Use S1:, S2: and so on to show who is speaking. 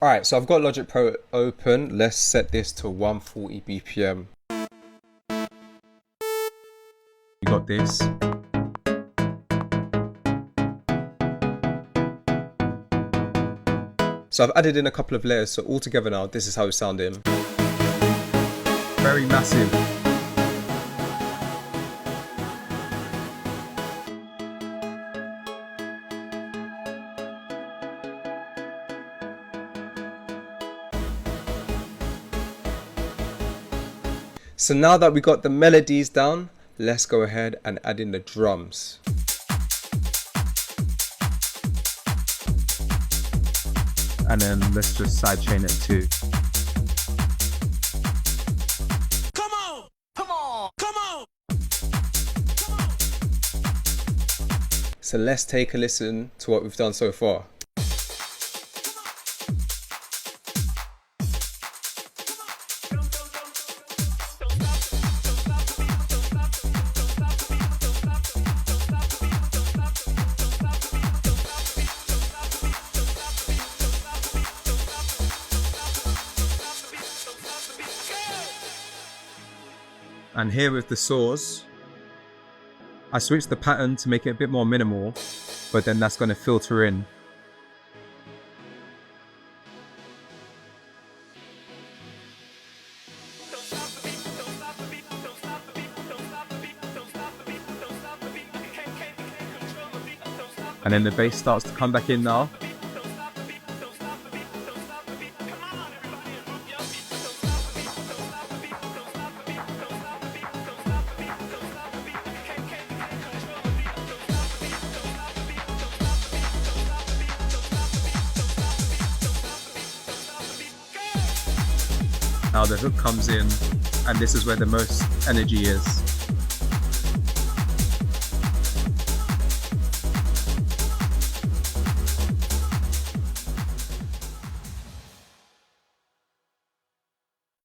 S1: Alright, so I've got Logic Pro open. Let's set this to 140 BPM. You got this. So I've added in a couple of layers, so all together now, this is how it's sounding. Very massive. So now that we got the melodies down, let's go ahead and add in the drums.
S2: And then let's just sidechain it too.
S3: Come on! Come on! Come on!
S1: So let's take a listen to what we've done so far.
S2: And here with the saws, I switched the pattern to make it a bit more minimal, but then that's going to filter in. And then the bass starts to come back in now. Now the hook comes in, and this is where the most energy is.